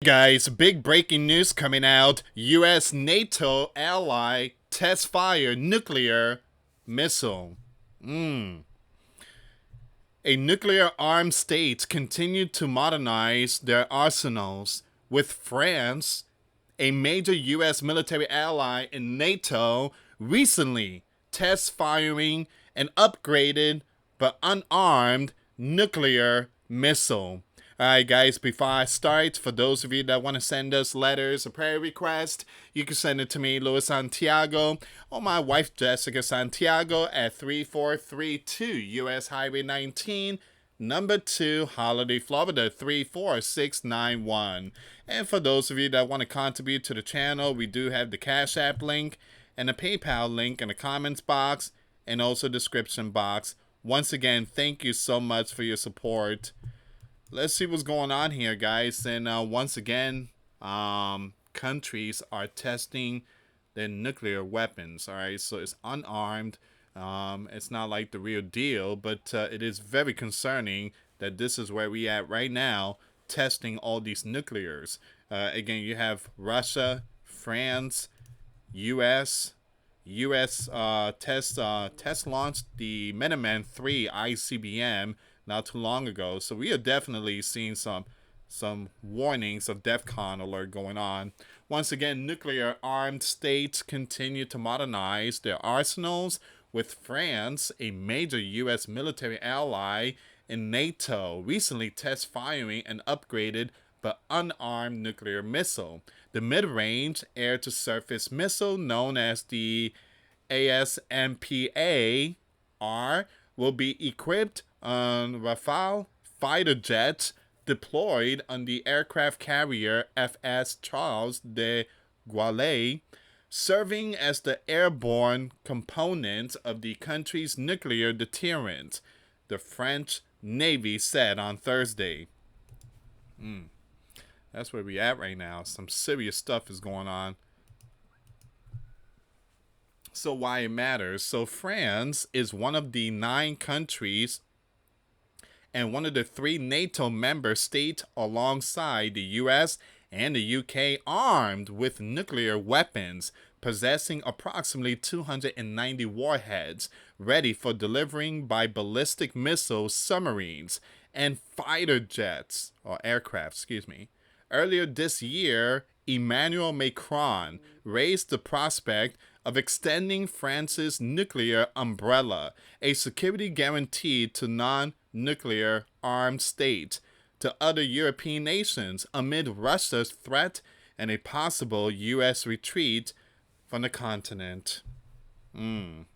guys, big breaking news coming out. US NATO ally test fire nuclear missile. A nuclear armed state continued to modernize their arsenals, with France, a major US military ally in NATO, recently test firing an upgraded but unarmed nuclear missile. Alright, guys, before I start, for those of you that want to send us letters or prayer requests, you can send it to me, US Santiago, or my wife, Jessica Santiago, at 3432 US Highway 19, number 2, Holiday, Florida, 34691. And for those of you that want to contribute to the channel, we do have the Cash App link and the PayPal link in the comments box and also description box. Once again, thank you so much for your support. Let's see what's going on here, guys. And once again, countries are testing their nuclear weapons. All right, so it's unarmed. It's not like the real deal, but it is very concerning that this is where we at right now, testing all these nuclears. Again, you have Russia, France, U.S. test launched the Minuteman III ICBM not too long ago, so we are definitely seeing some warnings of DEFCON alert going on. Once again, nuclear armed states continue to modernize their arsenals, with France, a major U.S. military ally in NATO, recently test firing an upgraded but unarmed nuclear missile. The mid-range air-to-surface missile, known as the ASMPA-R, will be equipped on Rafale fighter jets deployed on the aircraft carrier FS Charles de Gaulle, serving as the airborne component of the country's nuclear deterrent, the French Navy said on Thursday. That's where we at right now. Some serious stuff is going on. So why it matters. So France is one of the 9 countries and one of the 3 NATO member states alongside the US and the UK armed with nuclear weapons, possessing approximately 290 warheads ready for delivering by ballistic missiles, submarines, and fighter jets, or aircraft, Earlier this year, Emmanuel Macron raised the prospect of extending France's nuclear umbrella, a security guarantee to non-nuclear armed states, to other European nations amid Russia's threat and a possible U.S. retreat from the continent. All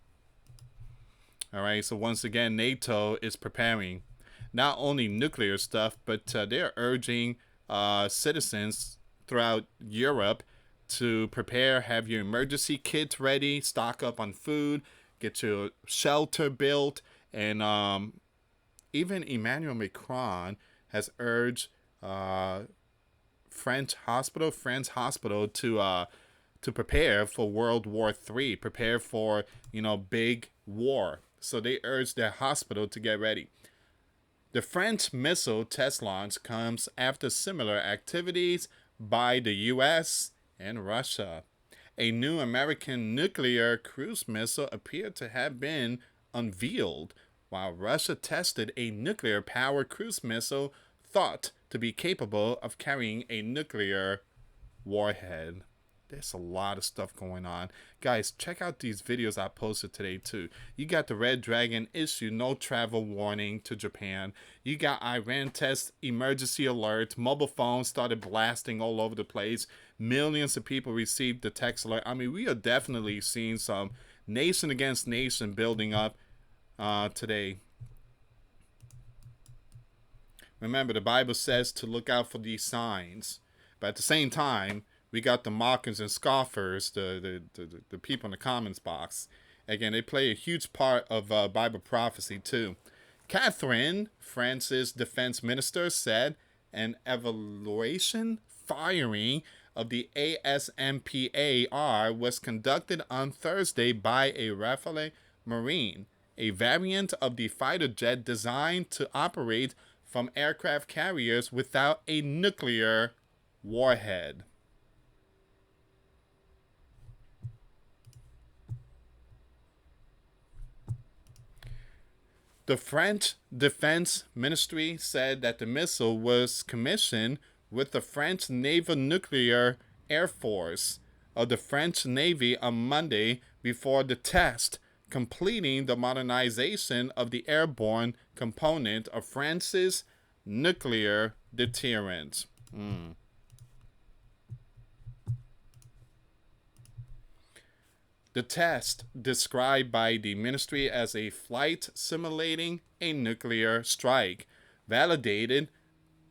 right, so once again, NATO is preparing not only nuclear stuff, but they're urging citizens throughout Europe to prepare, have your emergency kits ready, stock up on food, get your shelter built, and even Emmanuel Macron has urged French hospital to prepare for World War III, prepare for, big war. So they urge their hospital to get ready. The French missile test launch comes after similar activities by the U.S. and Russia. A new American nuclear cruise missile appeared to have been unveiled, while Russia tested a nuclear-powered cruise missile thought to be capable of carrying a nuclear warhead. There's a lot of stuff going on. Guys, check out these videos I posted today too. You got the Red Dragon issue no travel warning to Japan. You got Iran test emergency alert. Mobile phones started blasting all over the place. Millions of people received the text alert. I mean, we are definitely seeing some nation against nation building up today. Remember, the Bible says to look out for these signs. But at the same time, we got the mockers and scoffers, the people in the comments box. Again, they play a huge part of Bible prophecy too. Catherine, France's defense minister, said an evaluation firing of the ASMPAR was conducted on Thursday by a Rafale Marine, a variant of the fighter jet designed to operate from aircraft carriers without a nuclear warhead. The French Defense Ministry said that the missile was commissioned with the French Naval Nuclear Air Force of the French Navy on Monday before the test, completing the modernization of the airborne component of France's nuclear deterrent. The test, described by the ministry as a flight simulating a nuclear strike, validated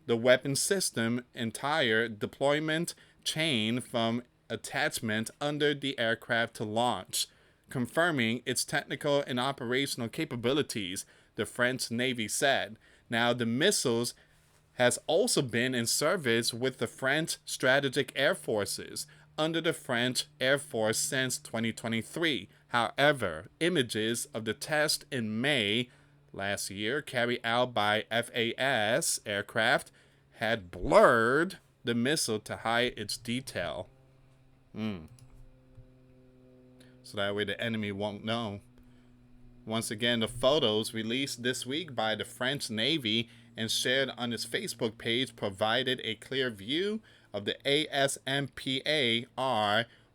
the weapon system entire deployment chain from attachment under the aircraft to launch, confirming its technical and operational capabilities, the French Navy said. Now, the missiles has also been in service with the French Strategic Air Forces under the French Air Force since 2023. However, images of the test in May last year carried out by FAS aircraft had blurred the missile to hide its detail. So that way the enemy won't know. Once again, the photos released this week by the French Navy and shared on its Facebook page provided a clear view of the ASMPAR,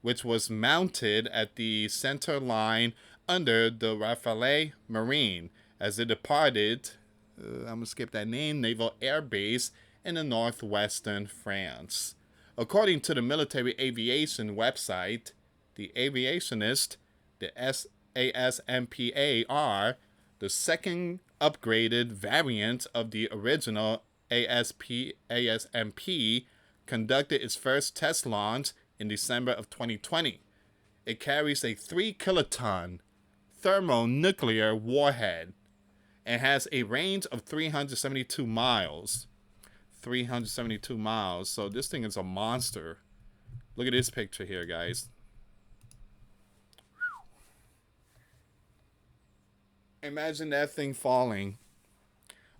which was mounted at the center line under the Rafale Marine as it departed, I'm going to skip that name, Naval Air Base in the northwestern France. According to the military aviation website, the aviationist, the ASMPAR, the second upgraded variant of the original ASMP, conducted its first test launch in December of 2020. It carries a 3-kiloton thermonuclear warhead and has a range of 372 miles. 372 miles. So this thing is a monster. Look at this picture here, guys. Imagine that thing falling,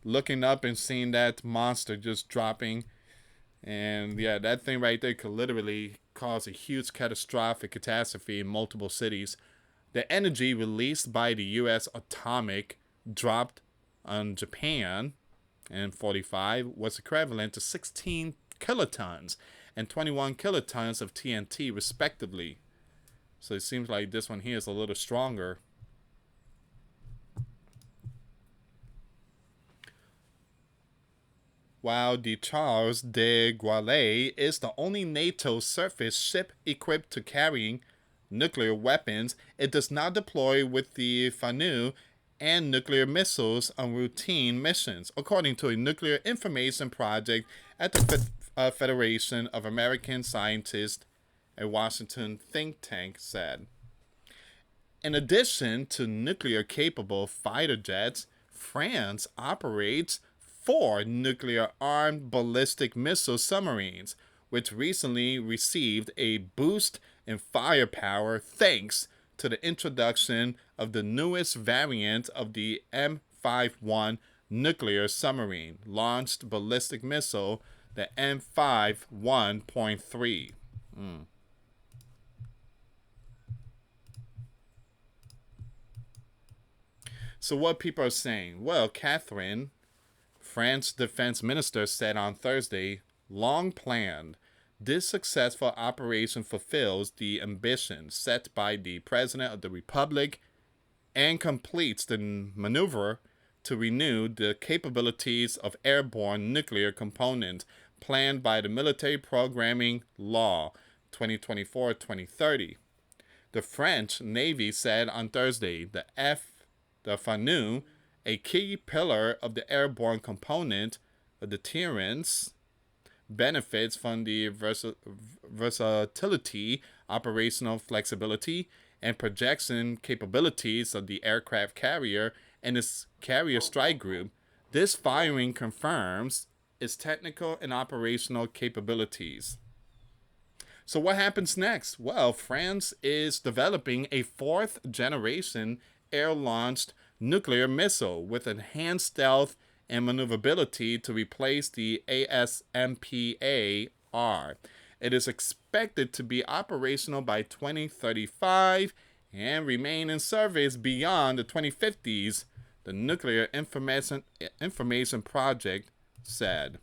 looking up and seeing that monster just dropping. And yeah, that thing right there could literally cause a huge catastrophic catastrophe in multiple cities. The energy released by the US atomic dropped on Japan in 45 was equivalent to 16 kilotons and 21 kilotons of TNT respectively. So it seems like this one here is a little stronger. While the Charles de Gaulle is the only NATO surface ship equipped to carrying nuclear weapons, it does not deploy with the FANU and nuclear missiles on routine missions, according to a nuclear information project at the Federation of American Scientists, a Washington think tank said. In addition to nuclear-capable fighter jets, France operates 4 nuclear-armed ballistic missile submarines, which recently received a boost in firepower thanks to the introduction of the newest variant of the M51 nuclear submarine launched ballistic missile, the M51.3. So what people are saying? Well, Catherine, France defense minister, said on Thursday, long planned, this successful operation fulfills the ambition set by the President of the Republic and completes the maneuver to renew the capabilities of airborne nuclear components planned by the Military Programming Law 2024-2030. The French Navy said on Thursday the FANU, a key pillar of the airborne component of deterrence, benefits from the versatility, operational flexibility, and projection capabilities of the aircraft carrier and its carrier strike group. This firing confirms its technical and operational capabilities. So what happens next? Well, France is developing a 4th-generation air-launched nuclear missile with enhanced stealth and maneuverability to replace the ASMPAR are. It is expected to be operational by 2035 and remain in service beyond the 2050s, the Nuclear Information Project said.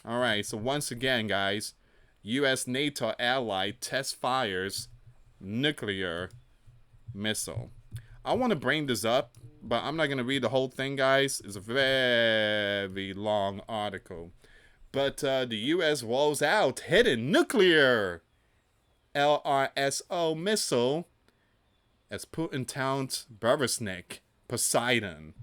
All right, so once again, guys, U.S. NATO ally test fires nuclear missile. I want to bring this up, but I'm not going to read the whole thing, guys. It's a very long article. But the U.S. rolls out hidden nuclear LRSO missile as Putin taunts Burevestnik, Poseidon.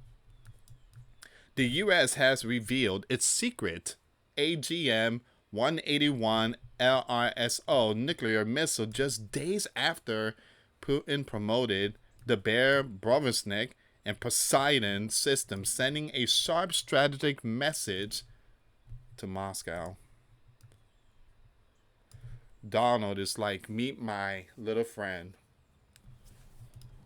The U.S. has revealed its secret AGM-181 LRSO nuclear missile just days after Putin promoted the Bear, Burevestnik, and Poseidon system, sending a sharp strategic message to Moscow. Donald is like, meet my little friend.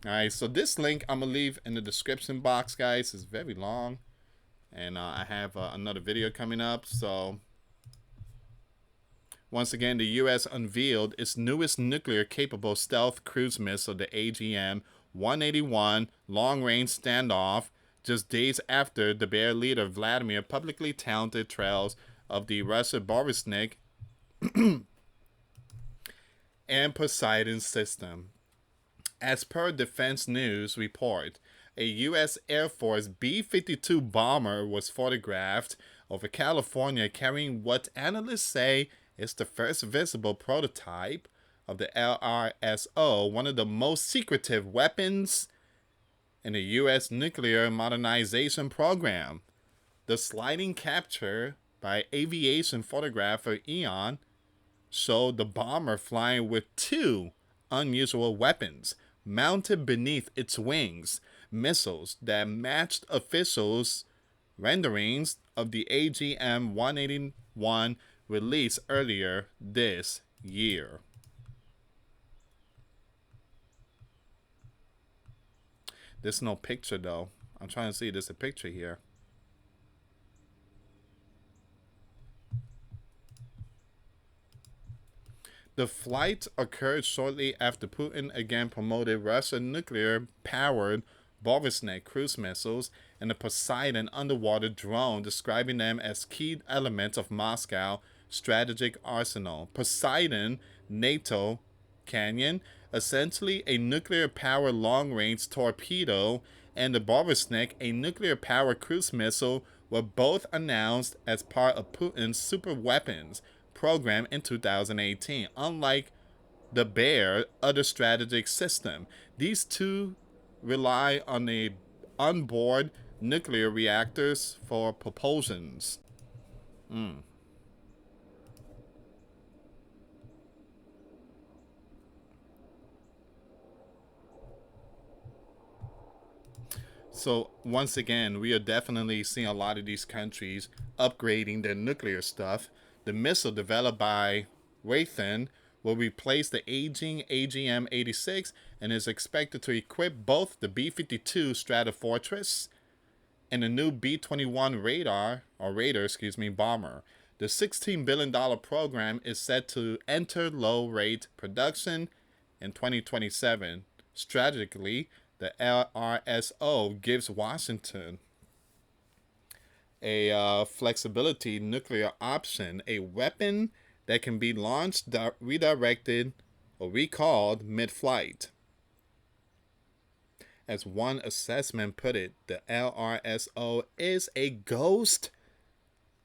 Alright, so this link I'm going to leave in the description box, guys. It's very long. And I have another video coming up. So, once again, the U.S. unveiled its newest nuclear-capable stealth cruise missile, the AGM-181 long-range standoff, just days after the Bear leader Vladimir publicly taunted trails of the Russian Burevestnik and Poseidon system. As per Defense News report, a U.S. Air Force B-52 bomber was photographed over California carrying what analysts say is the first visible prototype of the LRSO, one of the most secretive weapons in the U.S. nuclear modernization program. The sliding capture by aviation photographer Eon showed the bomber flying with two unusual weapons mounted beneath its wings, missiles that matched officials' renderings of the AGM-181 released earlier this year. There's no picture though. I'm trying to see there's a picture here. The flight occurred shortly after Putin again promoted Russian nuclear-powered Burevestnik cruise missiles and the Poseidon underwater drone, describing them as key elements of Moscow strategic arsenal. Poseidon, NATO Canyon, essentially a nuclear-powered long-range torpedo, and the Burevestnik, a nuclear-powered cruise missile, were both announced as part of Putin's super weapons program in 2018. Unlike the Bear other strategic system, these two rely on the onboard nuclear reactors for propulsions. So once again, we are definitely seeing a lot of these countries upgrading their nuclear stuff. The missile developed by Raytheon will replace the aging AGM-86 and is expected to equip both the B-52 Stratofortress and the new B-21 Raider bomber. The $16 billion program is set to enter low-rate production in 2027. Strategically, the LRSO gives Washington a flexibility nuclear option, a weapon that can be launched, redirected, or recalled mid-flight. As one assessment put it, the LRSO is a ghost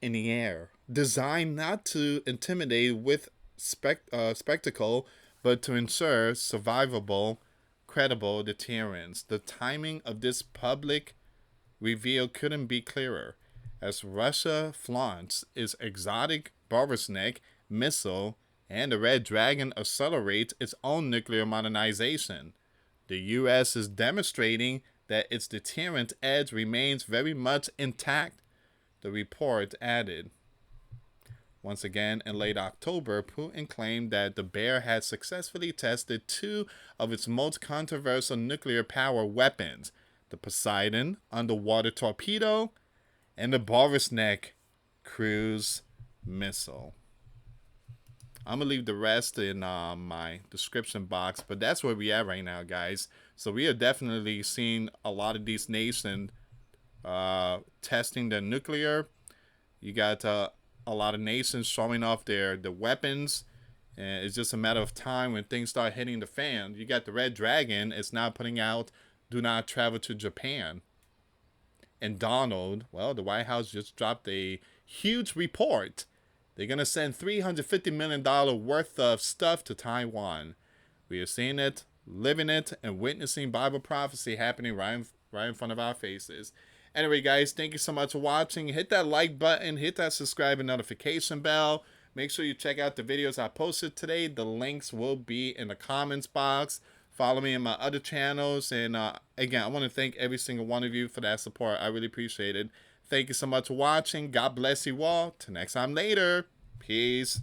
in the air, designed not to intimidate with spectacle, but to ensure survivable, credible deterrence. The timing of this public reveal couldn't be clearer, as Russia flaunts its exotic Burevestnik missile and the Red Dragon accelerates its own nuclear modernization. The U.S. is demonstrating that its deterrent edge remains very much intact, the report added. Once again, in late October, Putin claimed that the Bear had successfully tested two of its most controversial nuclear power weapons, the Poseidon underwater torpedo and the Burevestnik cruise missile. I'm gonna leave the rest in my description box, but that's where we at right now, guys. So we are definitely seeing a lot of these nations testing the nuclear. You got a lot of nations showing off the weapons, and it's just a matter of time when things start hitting the fan. You got the Red Dragon. It's now putting out "Do not travel to Japan." And Donald, well, the White House just dropped a huge report. They're gonna send $350 million worth of stuff to Taiwan. We are seeing it, living it, and witnessing Bible prophecy happening right in front of our faces. Anyway, guys, thank you so much for watching. Hit that like button, hit that subscribe and notification bell. Make sure you check out the videos I posted today. The links will be in the comments box. Follow me in my other channels. And again, I want to thank every single one of you for that support. I really appreciate it. Thank you so much for watching. God bless you all. Till next time later. Peace.